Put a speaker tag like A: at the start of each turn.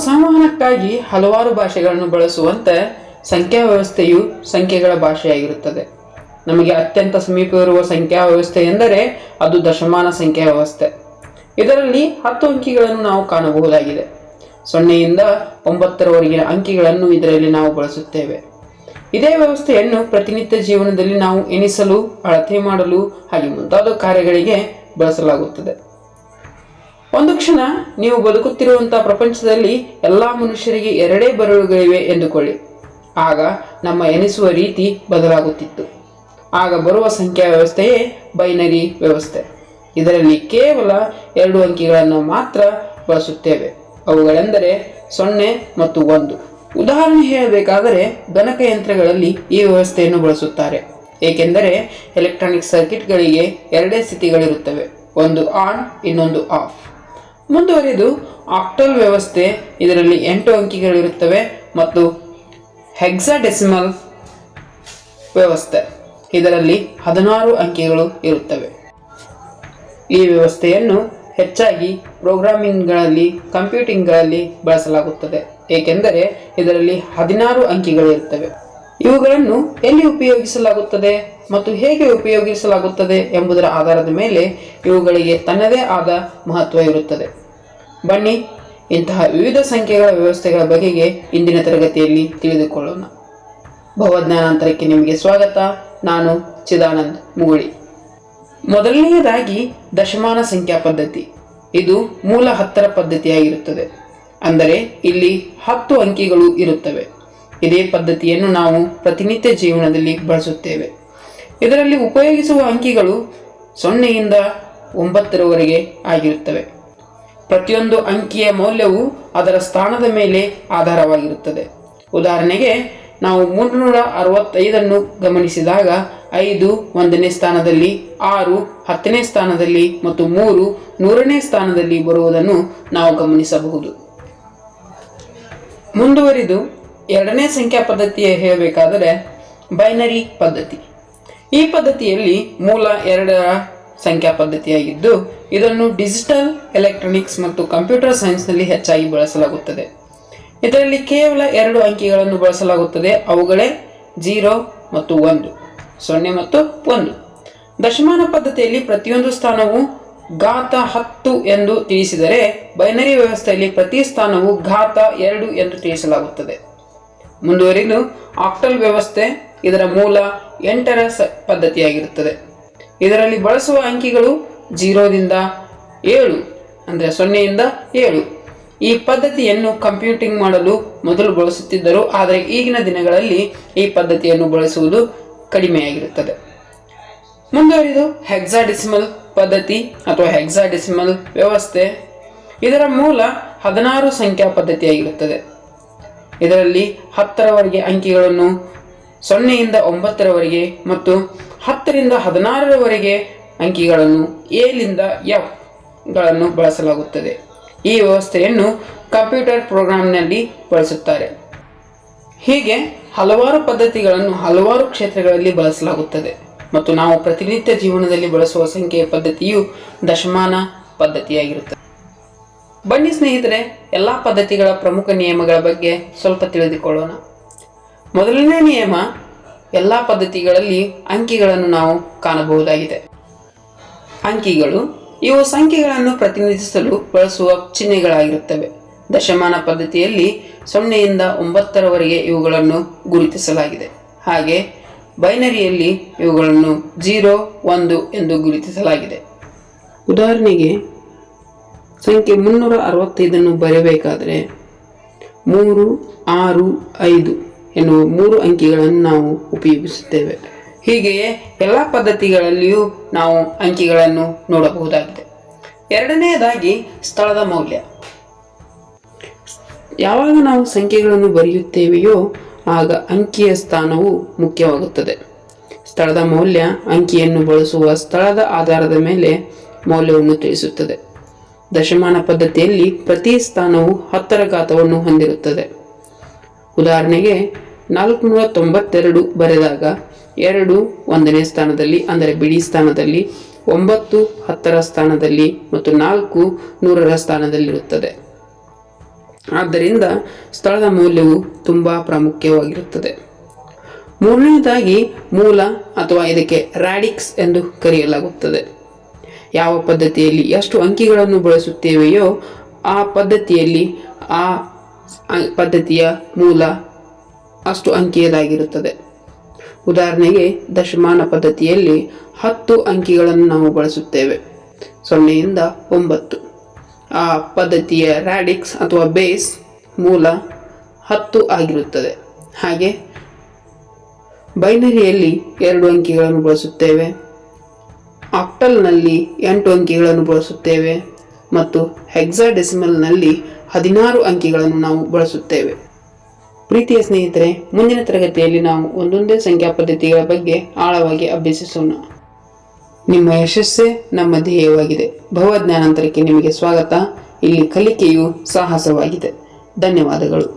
A: ಸಂವಹನಕ್ಕಾಗಿ ಹಲವಾರು ಭಾಷೆಗಳನ್ನು ಬಳಸುವಂತೆ ಸಂಖ್ಯಾ ವ್ಯವಸ್ಥೆಯು ಸಂಖ್ಯೆಗಳ ಭಾಷೆಯಾಗಿರುತ್ತದೆ. ನಮಗೆ ಅತ್ಯಂತ ಸಮೀಪವಿರುವ ಸಂಖ್ಯಾ ವ್ಯವಸ್ಥೆ ಎಂದರೆ ಅದು ದಶಮಾನ ಸಂಖ್ಯಾ ವ್ಯವಸ್ಥೆ. ಇದರಲ್ಲಿ 10 ಅಂಕಿಗಳನ್ನು ನಾವು ಕಾಣಬಹುದಾಗಿದೆ. 0ಯಿಂದ 9ರವರೆಗಿನ ಅಂಕಿಗಳನ್ನು ಇದರಲ್ಲಿ ನಾವು ಬಳಸುತ್ತೇವೆ. ಇದೇ ವ್ಯವಸ್ಥೆಯನ್ನು ಪ್ರತಿನಿತ್ಯ ಜೀವನದಲ್ಲಿ ನಾವು ಎಣಿಸಲು, ಅಳತೆ ಮಾಡಲು ಹಾಗೆ ಮುಂತಾದ ಕಾರ್ಯಗಳಿಗೆ ಬಳಸಲಾಗುತ್ತದೆ. ಒಂದು ಕ್ಷಣ ನೀವು ಬದುಕುತ್ತಿರುವಂತಹ ಪ್ರಪಂಚದಲ್ಲಿ ಎಲ್ಲಾ ಮನುಷ್ಯರಿಗೆ 2 ಬೆರಳುಗಳಿವೆ ಎಂದುಕೊಳ್ಳಿ. ಆಗ ನಮ್ಮ ಎಣಿಸುವ ರೀತಿ ಬದಲಾಗುತ್ತಿತ್ತು. ಆಗ ಬರುವ ಸಂಖ್ಯಾ ವ್ಯವಸ್ಥೆಯೇ ಬೈನರಿ ವ್ಯವಸ್ಥೆ. ಇದರಲ್ಲಿ ಕೇವಲ 2 ಅಂಕಿಗಳನ್ನು ಮಾತ್ರ ಬಳಸುತ್ತೇವೆ. ಅವುಗಳೆಂದರೆ 0 ಮತ್ತು 1. ಉದಾಹರಣೆ ಹೇಳಬೇಕಾದರೆ ಗಣಕಯಂತ್ರಗಳಲ್ಲಿ ಈ ವ್ಯವಸ್ಥೆಯನ್ನು ಬಳಸುತ್ತಾರೆ. ಏಕೆಂದರೆ ಎಲೆಕ್ಟ್ರಾನಿಕ್ ಸರ್ಕ್ಯೂಟ್ಗಳಿಗೆ 2 ಸ್ಥಿತಿಗಳಿರುತ್ತವೆ, ಒಂದು ಆನ್, ಇನ್ನೊಂದು ಆಫ್. ಮುಂದುವರೆದು ಆಕ್ಟಲ್ ವ್ಯವಸ್ಥೆ. ಇದರಲ್ಲಿ 8 ಅಂಕಿಗಳಿರುತ್ತವೆ ಮತ್ತು ಹೆಕ್ಸಾಡೆಸಿಮಲ್ ವ್ಯವಸ್ಥೆ. ಇದರಲ್ಲಿ 16 ಅಂಕಿಗಳು ಇರುತ್ತವೆ. ಈ ವ್ಯವಸ್ಥೆಯನ್ನು ಹೆಚ್ಚಾಗಿ ಪ್ರೋಗ್ರಾಮಿಂಗ್ಗಳಲ್ಲಿ, ಕಂಪ್ಯೂಟಿಂಗ್ಗಳಲ್ಲಿ ಬಳಸಲಾಗುತ್ತದೆ. ಏಕೆಂದರೆ ಇದರಲ್ಲಿ 16 ಅಂಕಿಗಳಿರುತ್ತವೆ. ಇವುಗಳನ್ನು ಎಲ್ಲಿ ಉಪಯೋಗಿಸಲಾಗುತ್ತದೆ ಮತ್ತು ಹೇಗೆ ಉಪಯೋಗಿಸಲಾಗುತ್ತದೆ ಎಂಬುದರ ಆಧಾರದ ಮೇಲೆ ಇವುಗಳಿಗೆ ತನ್ನದೇ ಆದ ಮಹತ್ವ ಇರುತ್ತದೆ. ಬನ್ನಿ, ಇಂತಹ ವಿವಿಧ ಸಂಖ್ಯೆಗಳ ವ್ಯವಸ್ಥೆಗಳ ಬಗೆಗೆ ಇಂದಿನ ತರಗತಿಯಲ್ಲಿ ತಿಳಿದುಕೊಳ್ಳೋಣ. ಭವಜ್ಞಾನಾಂತರಕ್ಕೆ ನಿಮಗೆ ಸ್ವಾಗತ. ನಾನು ಚಿದಾನಂದ್ ಮುಗುಳಿ. ಮೊದಲನೆಯದಾಗಿ ದಶಮಾನ ಸಂಖ್ಯಾ ಪದ್ಧತಿ. ಇದು ಮೂಲ 10ರ ಪದ್ಧತಿಯಾಗಿರುತ್ತದೆ. ಅಂದರೆ ಇಲ್ಲಿ 10 ಅಂಕಿಗಳು ಇರುತ್ತವೆ. ಇದೇ ಪದ್ಧತಿಯನ್ನು ನಾವು ಪ್ರತಿನಿತ್ಯ ಜೀವನದಲ್ಲಿ ಬಳಸುತ್ತೇವೆ. ಇದರಲ್ಲಿ ಉಪಯೋಗಿಸುವ ಅಂಕಿಗಳು 0ಯಿಂದ 9ರವರೆಗೆ ಆಗಿರುತ್ತವೆ. ಪ್ರತಿಯೊಂದು ಅಂಕಿಯ ಮೌಲ್ಯವು ಅದರ ಸ್ಥಾನದ ಮೇಲೆ ಆಧಾರವಾಗಿರುತ್ತದೆ. ಉದಾಹರಣೆಗೆ ನಾವು 365 ಗಮನಿಸಿದಾಗ 5 1ನೇ ಸ್ಥಾನದಲ್ಲಿ, 6 10ನೇ ಸ್ಥಾನದಲ್ಲಿ ಮತ್ತು 3 100ನೇ ಸ್ಥಾನದಲ್ಲಿ ಬರುವುದನ್ನು ನಾವು ಗಮನಿಸಬಹುದು. ಮುಂದುವರಿದು 2ನೇ ಸಂಖ್ಯಾ ಪದ್ಧತಿಯ ಹೇಳಬೇಕಾದರೆ ಬೈನರಿ ಪದ್ಧತಿ. ಈ ಪದ್ಧತಿಯಲ್ಲಿ ಮೂಲ 2ರ ಸಂಖ್ಯಾ ಪದ್ಧತಿಯಾಗಿದ್ದು ಇದನ್ನು ಡಿಜಿಟಲ್ ಎಲೆಕ್ಟ್ರಾನಿಕ್ಸ್ ಮತ್ತು ಕಂಪ್ಯೂಟರ್ ಸೈನ್ಸ್ನಲ್ಲಿ ಹೆಚ್ಚಾಗಿ ಬಳಸಲಾಗುತ್ತದೆ. ಇದರಲ್ಲಿ ಕೇವಲ 2 ಅಂಕಿಗಳನ್ನು ಬಳಸಲಾಗುತ್ತದೆ. ಅವುಗಳೇ 0 ಮತ್ತು 1, 0 ಮತ್ತು 1. ದಶಮಾನ ಪದ್ಧತಿಯಲ್ಲಿ ಪ್ರತಿಯೊಂದು ಸ್ಥಾನವು ಘಾತ 10 ಎಂದು ತಿಳಿಸಿದರೆ, ಬೈನರಿ ವ್ಯವಸ್ಥೆಯಲ್ಲಿ ಪ್ರತಿ ಸ್ಥಾನವು ಘಾತ 2 ಎಂದು ತಿಳಿಸಲಾಗುತ್ತದೆ. ಮುಂದುವರಿದು ಆಕ್ಟಲ್ ವ್ಯವಸ್ಥೆ. ಇದರ ಮೂಲ 8ರ ಪದ್ಧತಿಯಾಗಿರುತ್ತದೆ. ಇದರಲ್ಲಿ ಬಳಸುವ ಅಂಕಿಗಳು 0ದಿಂದ 7, ಅಂದರೆ 0ಯಿಂದ 7. ಈ ಪದ್ಧತಿಯನ್ನು ಕಂಪ್ಯೂಟಿಂಗ್ ಮಾಡಲು ಮೊದಲು ಬಳಸುತ್ತಿದ್ದರು, ಆದರೆ ಈಗಿನ ದಿನಗಳಲ್ಲಿ ಈ ಪದ್ಧತಿಯನ್ನು ಬಳಸುವುದು ಕಡಿಮೆಯಾಗಿರುತ್ತದೆ. ಮುಂದುವರಿದು ಹೆಕ್ಸಾಡೆಸಿಮಲ್ ಪದ್ಧತಿ ಅಥವಾ ಹೆಕ್ಸಾಡೆಸಿಮಲ್ ವ್ಯವಸ್ಥೆ. ಇದರ ಮೂಲ 16 ಸಂಖ್ಯಾ ಪದ್ಧತಿಯಾಗಿರುತ್ತದೆ. ಇದರಲ್ಲಿ 10ರವರೆಗೆ ಅಂಕಿಗಳನ್ನು 0ಯಿಂದ 9ರವರೆಗೆ ಮತ್ತು 10ರಿಂದ 16ರವರೆಗೆ ಅಂಕಿಗಳನ್ನು ಎ ಎಫ್ ಗಳನ್ನು ಬಳಸಲಾಗುತ್ತದೆ. ಈ ವ್ಯವಸ್ಥೆಯನ್ನು ಕಂಪ್ಯೂಟರ್ ಪ್ರೋಗ್ರಾಂನಲ್ಲಿ ಬಳಸುತ್ತಾರೆ. ಹೀಗೆ ಹಲವಾರು ಪದ್ಧತಿಗಳನ್ನು ಹಲವಾರು ಕ್ಷೇತ್ರಗಳಲ್ಲಿ ಬಳಸಲಾಗುತ್ತದೆ ಮತ್ತು ನಾವು ಪ್ರತಿನಿತ್ಯ ಜೀವನದಲ್ಲಿ ಬಳಸುವ ಸಂಖ್ಯೆಯ ಪದ್ಧತಿಯು ದಶಮಾನ ಪದ್ಧತಿಯಾಗಿರುತ್ತದೆ. ಬನ್ನಿ ಸ್ನೇಹಿತರೆ, ಎಲ್ಲ ಪದ್ಧತಿಗಳ ಪ್ರಮುಖ ನಿಯಮಗಳ ಬಗ್ಗೆ ಸ್ವಲ್ಪ ತಿಳಿದುಕೊಳ್ಳೋಣ. ಮೊದಲನೇ ನಿಯಮ, ಎಲ್ಲ ಪದ್ಧತಿಗಳಲ್ಲಿ ಅಂಕಿಗಳನ್ನು ನಾವು ಕಾಣಬಹುದಾಗಿದೆ. ಅಂಕಿಗಳು ಇವು ಸಂಖ್ಯೆಗಳನ್ನು ಪ್ರತಿನಿಧಿಸಲು ಬಳಸುವ ಚಿಹ್ನೆಗಳಾಗಿರುತ್ತವೆ. ದಶಮಾನ ಪದ್ಧತಿಯಲ್ಲಿ 0ಯಿಂದ 9ರವರೆಗೆ ಇವುಗಳನ್ನು ಗುರುತಿಸಲಾಗಿದೆ. ಹಾಗೆ ಬೈನರಿಯಲ್ಲಿ ಇವುಗಳನ್ನು 0, 1 ಎಂದು ಗುರುತಿಸಲಾಗಿದೆ. ಉದಾಹರಣೆಗೆ ಸಂಖ್ಯೆ 365 ಬರೆಯಬೇಕಾದರೆ 3, 6, 5 ಎನ್ನುವ 3 ಅಂಕಿಗಳನ್ನು ನಾವು ಉಪಯೋಗಿಸುತ್ತೇವೆ. ಹೀಗೆಯೇ ಎಲ್ಲ ಪದ್ಧತಿಗಳಲ್ಲಿಯೂ ನಾವು ಅಂಕಿಗಳನ್ನು ನೋಡಬಹುದಾಗಿದೆ. ಎರಡನೆಯದಾಗಿ ಸ್ಥಳದ ಮೌಲ್ಯ. ಯಾವಾಗ ನಾವು ಸಂಖ್ಯೆಗಳನ್ನು ಬರೆಯುತ್ತೇವೆಯೋ ಆಗ ಅಂಕಿಯ ಸ್ಥಾನವು ಮುಖ್ಯವಾಗುತ್ತದೆ. ಸ್ಥಳದ ಮೌಲ್ಯ ಅಂಕಿಯನ್ನು ಬಳಸುವ ಸ್ಥಳದ ಆಧಾರದ ಮೇಲೆ ಮೌಲ್ಯವನ್ನು ತಿಳಿಸುತ್ತದೆ. ದಶಮಾನ ಪದ್ಧತಿಯಲ್ಲಿ ಪ್ರತಿ ಸ್ಥಾನವು 10ರ ಘಾತವನ್ನು ಹೊಂದಿರುತ್ತದೆ. ಉದಾಹರಣೆಗೆ 492 ಬರೆದಾಗ 2 1ನೇ ಸ್ಥಾನದಲ್ಲಿ, ಅಂದರೆ ಬಿಡಿ ಸ್ಥಾನದಲ್ಲಿ, 9 10ರ ಸ್ಥಾನದಲ್ಲಿ ಮತ್ತು 4 100ರ ಸ್ಥಾನದಲ್ಲಿರುತ್ತದೆ. ಆದ್ದರಿಂದ ಸ್ಥಳದ ಮೌಲ್ಯವು ತುಂಬ ಪ್ರಾಮುಖ್ಯವಾಗಿರುತ್ತದೆ. ಮೂರನೆಯದಾಗಿ ಮೂಲ ಅಥವಾ ಇದಕ್ಕೆ ರಾಡಿಕ್ಸ್ ಎಂದು ಕರೆಯಲಾಗುತ್ತದೆ. ಯಾವ ಪದ್ಧತಿಯಲ್ಲಿ ಎಷ್ಟು ಅಂಕಿಗಳನ್ನು ಬಳಸುತ್ತೇವೆಯೋ ಆ ಪದ್ಧತಿಯಲ್ಲಿ ಆ ಪದ್ಧತಿಯ ಮೂಲ ಅಷ್ಟು ಅಂಕಿಯದಾಗಿರುತ್ತದೆ. ಉದಾಹರಣೆಗೆ ದಶಮಾನ ಪದ್ಧತಿಯಲ್ಲಿ 10 ಅಂಕಿಗಳನ್ನು ನಾವು ಬಳಸುತ್ತೇವೆ, 0ಯಿಂದ 9. ಆ ಪದ್ಧತಿಯ ರಾಡಿಕ್ಸ್ ಅಥವಾ ಬೇಸ್ ಮೂಲ 10 ಆಗಿರುತ್ತದೆ. ಹಾಗೆ ಬೈನರಿಯಲ್ಲಿ 2 ಅಂಕಿಗಳನ್ನು ಬಳಸುತ್ತೇವೆ, ಆಕ್ಟಲ್ನಲ್ಲಿ 8 ಅಂಕಿಗಳನ್ನು ಬಳಸುತ್ತೇವೆ ಮತ್ತು ಹೆಕ್ಸಾಡೆಸಿಮಲ್ನಲ್ಲಿ 16 ಅಂಕಿಗಳನ್ನು ನಾವು ಬಳಸುತ್ತೇವೆ. ಪ್ರೀತಿಯ ಸ್ನೇಹಿತರೆ, ಮುಂದಿನ ತರಗತಿಯಲ್ಲಿ ನಾವು ಒಂದೊಂದೇ ಸಂಖ್ಯಾ ಪದ್ಧತಿಗಳ ಬಗ್ಗೆ ಆಳವಾಗಿ ಅಭ್ಯಸಿಸೋಣ. ನಿಮ್ಮ ಯಶಸ್ಸೇ ನಮ್ಮ ಧ್ಯೇಯವಾಗಿದೆ. ಭವಜ್ಞಾನಾಂತರಕ್ಕೆ ನಿಮಗೆ ಸ್ವಾಗತ. ಇಲ್ಲಿ ಕಲಿಕೆಯು ಸಾಹಸವಾಗಿದೆ. ಧನ್ಯವಾದಗಳು.